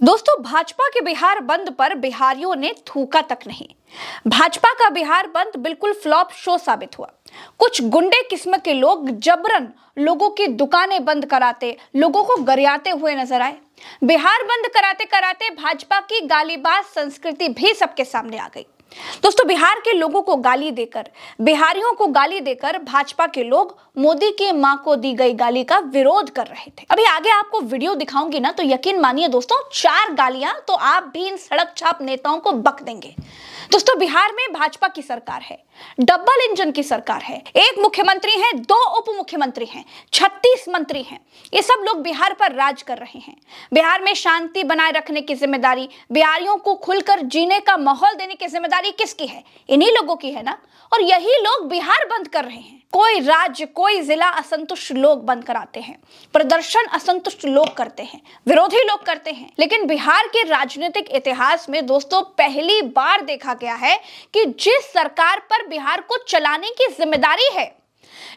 दोस्तों, भाजपा के बिहार बंद पर बिहारियों ने थूका तक नहीं। भाजपा का बिहार बंद बिल्कुल फ्लॉप शो साबित हुआ। कुछ गुंडे किस्म के लोग जबरन लोगों की दुकानें बंद कराते, लोगों को गरियाते हुए नजर आए। बिहार बंद कराते कराते भाजपा की गालीबाज संस्कृति भी सबके सामने आ गई। दोस्तों, बिहार के लोगों को गाली देकर, बिहारियों को गाली देकर भाजपा के लोग मोदी की मां को दी गई गाली का विरोध कर रहे थे। अभी आगे आपको वीडियो दिखाऊंगी ना, तो यकीन मानिए दोस्तों, 4 गालियां तो आप भी इन सड़क छाप नेताओं को बक देंगे। दोस्तों, बिहार में भाजपा की सरकार है, डबल इंजन की सरकार है। एक मुख्यमंत्री है, 2 उप मुख्यमंत्री हैं, 36 मंत्री हैं। ये सब लोग बिहार पर राज कर रहे हैं। बिहार में शांति बनाए रखने की जिम्मेदारी, बिहारियों को खुलकर जीने का माहौल देने की जिम्मेदारी किसकी है? इन्हीं लोगों की है ना। और यही लोग बिहार बंद कर रहे हैं। कोई राज्य, कोई जिला असंतुष्ट लोग बंद कराते हैं, प्रदर्शन असंतुष्ट लोग करते हैं, विरोधी लोग करते हैं। लेकिन बिहार के राजनीतिक इतिहास में दोस्तों पहली बार देखा गया है कि जिस सरकार पर बिहार को चलाने की जिम्मेदारी है,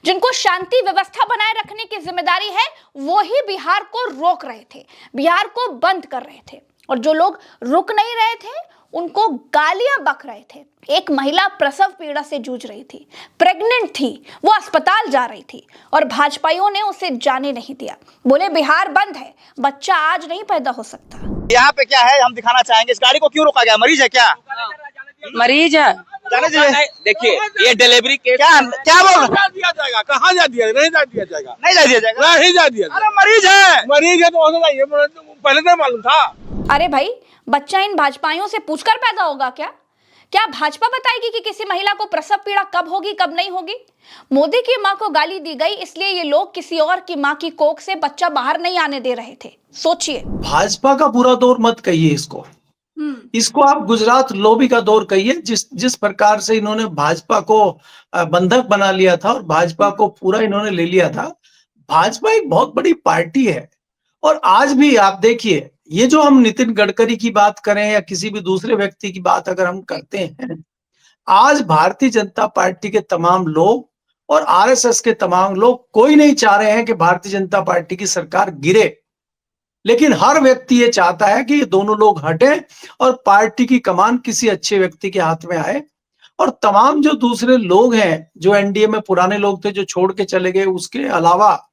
जिनको शांति व्यवस्था बनाए रखने की जिम्मेदारी है, वो ही बिहार को रोक रहे थे, बिहार को बंद कर रहे थे। और जो लोग रुक नहीं रहे थे, उनको गालियां बक रहे थे। एक महिला प्रसव पीड़ा से जूझ रही थी, प्रेग्नेंट थी, वो अस्पताल जा रही थी और भाजपाइयों ने उसे जाने नहीं दिया। बोले बिहार बंद है, बच्चा आज नहीं पैदा हो सकता। यहाँ पे क्या है हम दिखाना चाहेंगे। इस गाड़ी को क्यों रोका गया? मरीज है क्या? मरीज है। जाने दीजिए। देखिए, ये डिलीवरी केस क्या क्या बोल रहे? दिया जाएगा? कहाँ जा दिया? नहीं जा दिया जाएगा। नहीं जा दिया जाएगा? नहीं जा दिया जाएगा। अरे मरीज है। मरीज है तो होना चाहिए, पहले नहीं मालूम था। अरे भाई, बच्चा इन भाजपाइयों से पूछकर पैदा होगा क्या? क्या भाजपा बताएगी कि किसी महिला को प्रसव पीड़ा कब होगी, कब नहीं होगी? मोदी की मां को गाली दी गई, इसलिए ये लोग किसी और की मां की कोख से बच्चा बाहर नहीं आने दे रहे थे। सोचिए। भाजपा का बुरा दौर मत कहिए इसको आप गुजरात लॉबी का दौर कहिए। जिस प्रकार से इन्होंने भाजपा को बंधक बना लिया था और भाजपा को पूरा इन्होंने ले लिया था। भाजपा एक बहुत बड़ी पार्टी है और आज भी आप देखिए, ये जो हम नितिन गडकरी की बात करें या किसी भी दूसरे व्यक्ति की बात अगर हम करते हैं, आज भारतीय जनता पार्टी के तमाम लोग और आरएसएस के तमाम लोग कोई नहीं चाह रहे हैं कि भारतीय जनता पार्टी की सरकार गिरे, लेकिन हर व्यक्ति ये चाहता है कि ये दोनों लोग हटें और पार्टी की कमान किसी अच्छे व्यक्ति के हाथ में आए। और तमाम जो दूसरे लोग हैं, जो एनडीए में पुराने लोग थे जो छोड़ के चले गए, उसके अलावा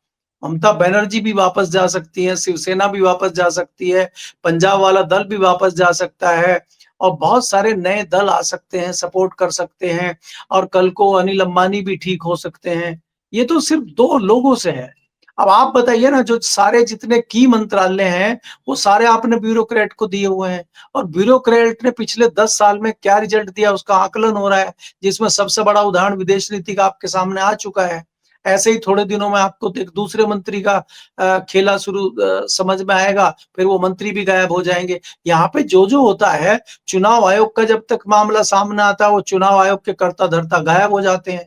ममता बनर्जी भी वापस जा सकती है, शिवसेना भी वापस जा सकती है, पंजाब वाला दल भी वापस जा सकता है और बहुत सारे नए दल आ सकते हैं, सपोर्ट कर सकते हैं और कल को अनिल अंबानी भी ठीक हो सकते हैं। ये तो सिर्फ 2 लोगों से है। अब आप बताइए ना, जो सारे जितने की मंत्रालय हैं वो सारे आपने ब्यूरोक्रेट को दिए हुए हैं और ब्यूरोक्रेट ने पिछले 10 साल में क्या रिजल्ट दिया उसका आकलन हो रहा है, जिसमें सबसे बड़ा उदाहरण विदेश नीति का आपके सामने आ चुका है। ऐसे ही थोड़े दिनों में आपको एक दूसरे मंत्री का खेला शुरू समझ में आएगा, फिर वो मंत्री भी गायब हो जाएंगे। यहाँ पे जो होता है, चुनाव आयोग का जब तक मामला सामने आता है वो चुनाव आयोग के कर्ता धर्ता गायब हो जाते हैं।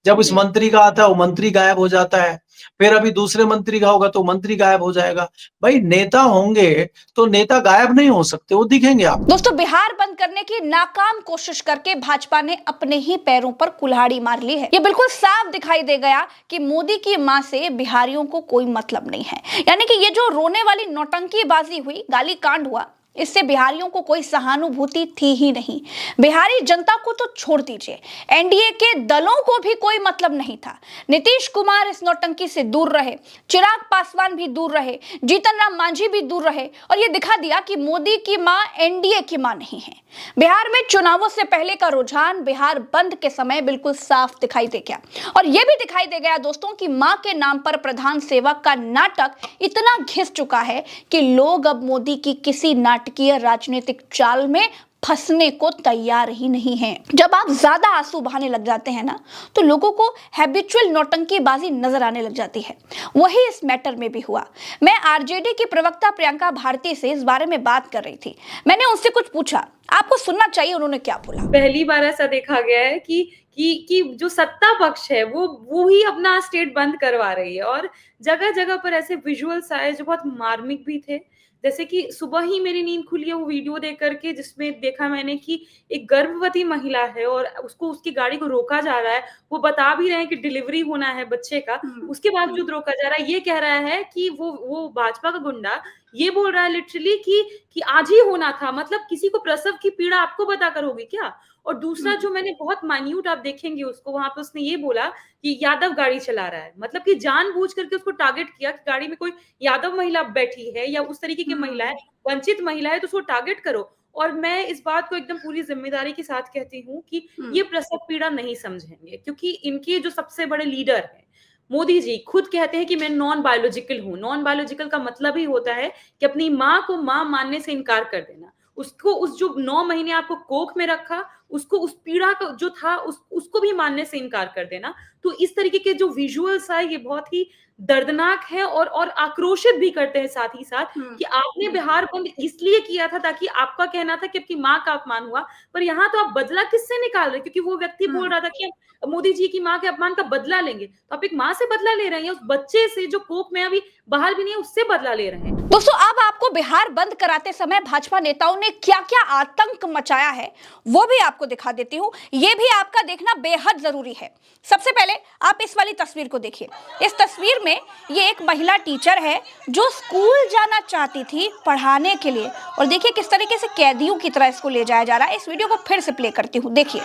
जब इस मंत्री का आता है वो मंत्री गायब हो जाता है, फिर अभी दूसरे मंत्री का होगा तो मंत्री गायब हो जाएगा। भाई नेता होंगे तो नेता गायब नहीं हो सकते, वो दिखेंगे आप। दोस्तों, बिहार बंद करने की नाकाम कोशिश करके भाजपा ने अपने ही पैरों पर कुल्हाड़ी मार ली है। ये बिल्कुल साफ दिखाई दे गया कि मोदी की मां से बिहारियों को कोई मतलब नहीं है। यानी कि ये जो रोने वाली नौटंकीबाजी हुई, गाली कांड हुआ, इससे बिहारियों को कोई सहानुभूति थी ही नहीं। बिहारी जनता को तो छोड़ दीजिए, एनडीए के दलों को भी कोई मतलब नहीं था। नीतीश कुमार इस नौटंकी से दूर रहे, चिराग पासवान भी दूर रहे, जीतन राम मांझी भी दूर रहे और ये दिखा दिया कि मोदी की मां एनडीए की मां नहीं है। बिहार में चुनावों से पहले का रुझान बिहार बंद के समय बिल्कुल साफ दिखाई दे गया और यह भी दिखाई दे गया दोस्तों कि मां के नाम पर प्रधान सेवक का नाटक इतना घिस चुका है कि लोग अब मोदी की किसी नाटकीय राजनीतिक चाल में फंसने को तैयार ही नहीं हैं। जब आप ज्यादा आंसू बहाने लग जाते हैं ना, तो लोगों को हैबिचुअल नौटंकीबाजी नजर आने लग जाती है। वही इस मैटर में भी हुआ। मैं आरजेडी की प्रवक्ता प्रियंका भारती से इस बारे में बात कर रही थी। मैंने उनसे कुछ पूछा, आपको सुनना चाहिए उन्होंने क्या बोला। पहली बार ऐसा देखा गया है कि जो सत्ता पक्ष है वो ही अपना स्टेट बंद करवा रही है और जगह जगह पर ऐसे विजुअल्स आए जो बहुत मार्मिक भी थे। जैसे कि सुबह ही मेरी नींद खुली है वो वीडियो देख करके, जिसमें देखा मैंने कि एक गर्भवती महिला है और उसको उसकी गाड़ी को रोका जा रहा है। वो बता भी रहे हैं कि डिलीवरी होना है बच्चे का, उसके बावजूद रोका जा रहा है। ये कह रहा है कि वो भाजपा का गुंडा ये बोल रहा है लिटरली कि आज ही होना था। मतलब किसी को प्रसव की पीड़ा आपको बताकर होगी क्या? और दूसरा जो मैंने बहुत माइन्यूट, आप देखेंगे उसको, वहां पे उसने ये बोला कि यादव गाड़ी चला रहा है, मतलब कि जानबूझ करके उसको टारगेट किया कि गाड़ी में कोई यादव महिला बैठी है या उस तरीके की महिला है, वंचित महिला है, तो उसको टारगेट करो। और मैं इस बात को एकदम पूरी जिम्मेदारी के साथ कहती हूँ कि ये प्रसव पीड़ा नहीं समझेंगे, क्योंकि इनके जो सबसे बड़े लीडर हैं मोदी जी खुद कहते हैं कि मैं नॉन बायोलॉजिकल हूं। नॉन बायोलॉजिकल का मतलब ही होता है कि अपनी माँ को माँ मानने से इनकार कर देना। उसको, उस जो 9 महीने आपको कोख में रखा, उसको, उस पीड़ा का जो था उसको भी मानने से इनकार कर देना। तो इस तरीके के जो विजुअल्स है ये बहुत ही दर्दनाक है और आक्रोशित भी करते हैं साथ ही साथ कि आपने बिहार बंद इसलिए किया था ताकि आपका कहना था कि आपकी माँ का अपमान हुआ, पर यहाँ तो आप बदला किससे निकाल रहे? क्योंकि वो व्यक्ति बोल रहा था कि हम मोदी जी की माँ के अपमान का बदला लेंगे, तो आप एक माँ से बदला ले रहे हैं, उस बच्चे से जो कोख में अभी बाहर भी नहीं है उससे बदला ले रहे हैं। दोस्तों, अब आपको बिहार बंद कराते समय भाजपा नेताओं ने क्या क्या आतंक मचाया है वो भी आपको दिखा देती हूँ। ये भी आपका देखना बेहद जरूरी है। सबसे पहले आप इस वाली तस्वीर को देखिए। इस तस्वीर में ये एक महिला टीचर है जो स्कूल जाना चाहती थी पढ़ाने के लिए, और देखिए किस तरीके से कैदियों की तरह इसको ले जाया जा रहा है। इस वीडियो को फिर से प्ले करती हूँ, देखिए।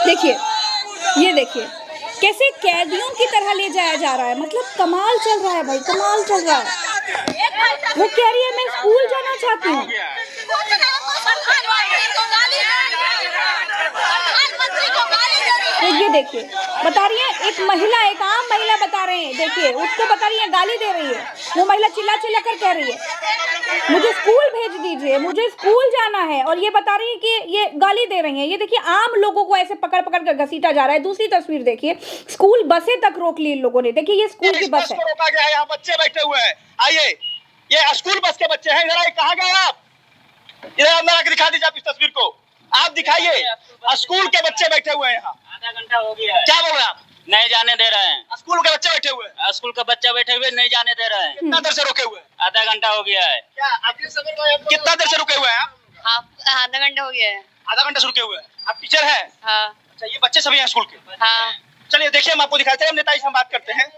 देखिए, ये देखिए कैसे कैदियों की तरह ले जाया जा रहा है। मतलब कमाल चल रहा है भाई, कमाल चल रहा है। वो कह रही है मैं स्कूल जाना चाहती हूँ। ये देखिए, बता रही है एक महिला, एक आम महिला बता रहे हैं, देखिए उसको बता रही है, गाली दे रही है। वो महिला चिल्ला चिल्ला कर कह रही है मुझे स्कूल भेज दीजिए, मुझे स्कूल जाना है, और ये बता रही है कि ये गाली दे रही है। ये देखिए आम लोगों को ऐसे पकड़ पकड़ कर घसीटा जा रहा है। दूसरी तस्वीर देखिए, स्कूल बसें तक रोक ली इन लोगों ने। देखिए ये स्कूल की बस है, रोका गया है, यहाँ बच्चे बैठे हुए हैं। आइए, ये स्कूल बस के बच्चे हैं। इधर कहाँ गए आप? इधर अंदर आके दिखा दीजिए आप इस तस्वीर को, आप दिखाइए। स्कूल के बच्चे बैठे हुए हैं यहाँ। आधा घंटा हो गया है। क्या बोल रहे हैं आप? नहीं जाने दे रहे हैं। स्कूल के बच्चे बैठे हुए हैं। स्कूल का बच्चा बैठे हुए नहीं जाने दे रहे हैं। कितना देर से रुके हुए हैं? आधा घंटा हो गया है। कितना देर से रुके हुए हैं आप? हाँ, आधा घंटा हो गया है। आधा घंटे से रुके हुए हैं। आप टीचर हैं? हाँ अच्छा, ये बच्चे सभी हैं स्कूल के? हाँ। चलिए देखिए, हम आपको दिखाते हैं। हम नेताजी से हम बात करते हैं।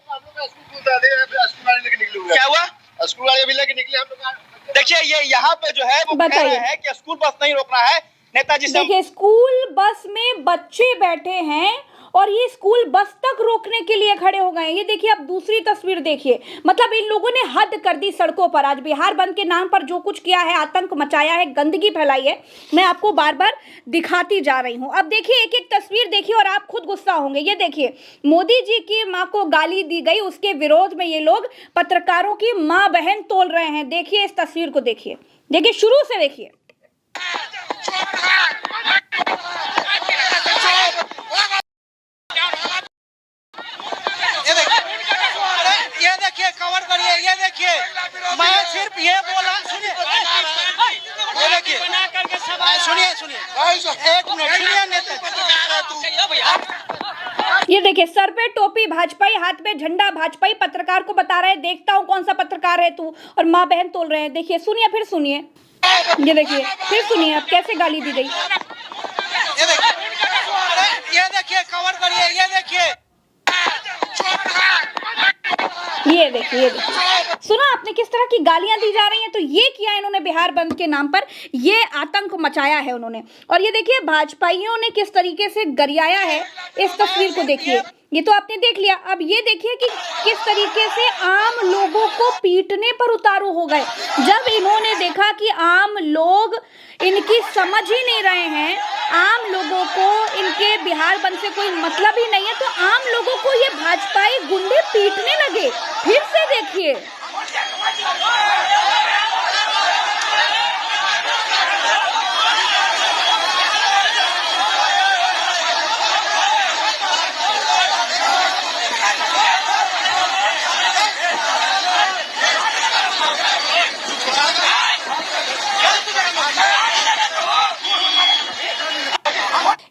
क्या हुआ? स्कूल वाले भी लेके निकले हम लोग। देखिए, ये यहाँ पे जो है वो कह रहे हैं कि स्कूल बस नहीं रोकना है। नेताजी से देखिए स्कूल बस में बच्चे बैठे हैं और ये स्कूल बस तक रोकने के लिए खड़े हो गए हैं। ये देखिए, अब दूसरी तस्वीर देखिए। मतलब इन लोगों ने हद कर दी सड़कों पर। आज बिहार बंद के नाम पर जो कुछ किया है, आतंक मचाया है, गंदगी फैलाई है, मैं आपको बार बार दिखाती जा रही हूं। अब देखिए एक एक तस्वीर देखिए और आप खुद गुस्सा होंगे। ये देखिए, मोदी जी की माँ को गाली दी गई, उसके विरोध में ये लोग पत्रकारों की माँ बहन तोल रहे हैं। देखिए इस तस्वीर को, देखिए देखिए शुरू से देखिए। ये देखिए, कवर करिए। ये देखिए, मैं सिर्फ ये बोला, सुनिए, ये देखिए, सुनिए, एक मिनट सुनिए नेता। ये देखिए, सर पे टोपी भाजपाई, हाथ में झंडा भाजपाई, पत्रकार को बता रहे हैं देखता हूँ कौन सा पत्रकार है तू, और माँ बहन तोल रहे हैं। देखिए, सुनिए, फिर सुनिए, ये देखिए, फिर सुनिए अब कैसे गाली दी गई। ये देखिए, कवर करिए। ये देखिए, ये देखिए, सुना आपने किस तरह की गालियां दी जा रही हैं। तो ये किया इन्होंने बिहार बंद के नाम पर, ये आतंक मचाया है उन्होंने। और ये देखिए भाजपाइयों ने किस तरीके से गरियाया है। इस तस्वीर को देखिए, ये तो आपने देख लिया। अब ये देखिए कि किस तरीके से आम लोगों को पीटने पर उतारू हो गए। जब इन्होंने देखा कि आम लोग इनकी समझ ही नहीं रहे हैं, आम लोगों को इनके बिहार बंद से कोई मतलब ही नहीं है, तो आम लोगों को ये भाजपाई गुंडे पीटने लगे। फिर से देखिए,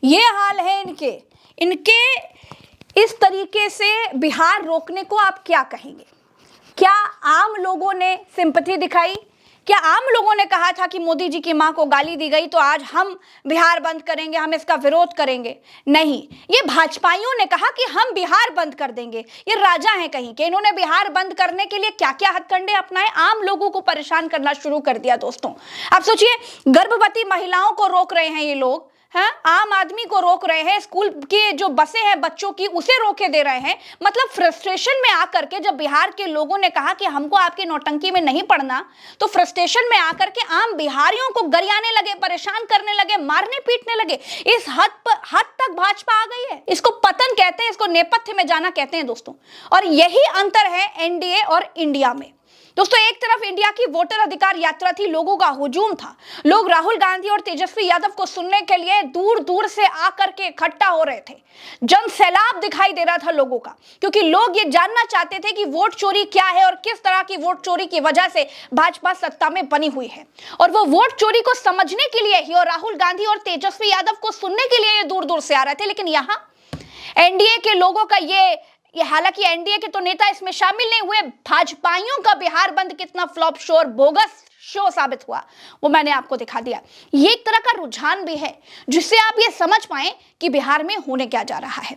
ये हाल है इनके इस तरीके से बिहार रोकने को आप क्या कहेंगे? क्या आम लोगों ने सिंपैथी दिखाई? क्या आम लोगों ने कहा था कि मोदी जी की मां को गाली दी गई तो आज हम बिहार बंद करेंगे, हम इसका विरोध करेंगे? नहीं, ये भाजपाइयों ने कहा कि हम बिहार बंद कर देंगे। ये राजा हैं कहीं के, इन्होंने बिहार बंद करने के लिए क्या क्या हथकंडे अपनाए, आम लोगों को परेशान करना शुरू कर दिया। दोस्तों आप सोचिए, गर्भवती महिलाओं को रोक रहे हैं ये लोग, हाँ, आम आदमी को रोक रहे हैं, स्कूल की जो बसें हैं बच्चों की उसे रोके दे रहे हैं। मतलब फ्रस्ट्रेशन में आकर के जब बिहार के लोगों ने कहा कि हमको आपकी नौटंकी में नहीं पड़ना, तो फ्रस्ट्रेशन में आकर के आम बिहारियों को गरियाने लगे, परेशान करने लगे, मारने पीटने लगे। इस हद तक भाजपा आ गई है। इसको पतन कहते हैं, इसको नेपथ्य में जाना कहते हैं दोस्तों। और यही अंतर है एनडीए और इंडिया में। दोस्तों एक तरफ इंडिया की वोटर अधिकार यात्रा थी, लोगों का हुजूम था, लोग राहुल गांधी और तेजस्वी यादव को सुनने के लिए दूर दूर से आकर के इकट्ठा हो रहे थे। जन सैलाब दिखाई दे रहा था लोगों का, क्योंकि लोग ये जानना चाहते थे कि वोट चोरी क्या है और किस तरह की वोट चोरी की वजह से भाजपा सत्ता में बनी हुई है। और वो वोट चोरी को समझने के लिए ही और राहुल गांधी और तेजस्वी यादव को सुनने के लिए ये दूर दूर से आ रहे थे। लेकिन यहाँ एनडीए के लोगों का ये हालांकि एनडीए के तो नेता इसमें शामिल नहीं हुए, भाजपाइयों का बिहार बंद कितना फ्लॉप शो और बोगस शो साबित हुआ वो मैंने आपको दिखा दिया। ये एक तरह का रुझान भी है जिससे आप ये समझ पाए कि बिहार में होने क्या जा रहा है।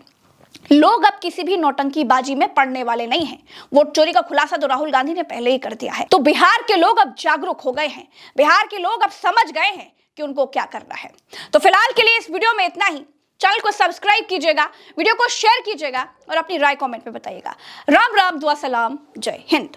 लोग अब किसी भी नौटंकी बाजी में पड़ने वाले नहीं हैं। वोट चोरी का खुलासा तो राहुल गांधी ने पहले ही कर दिया है। तो बिहार के लोग अब जागरूक हो गए हैं, बिहार के लोग अब समझ गए हैं कि उनको क्या करना है। तो फिलहाल के लिए इस वीडियो में इतना ही। चैनल को सब्सक्राइब कीजिएगा, वीडियो को शेयर कीजिएगा और अपनी राय कमेंट में बताइएगा। राम राम, दुआ सलाम, जय हिंद।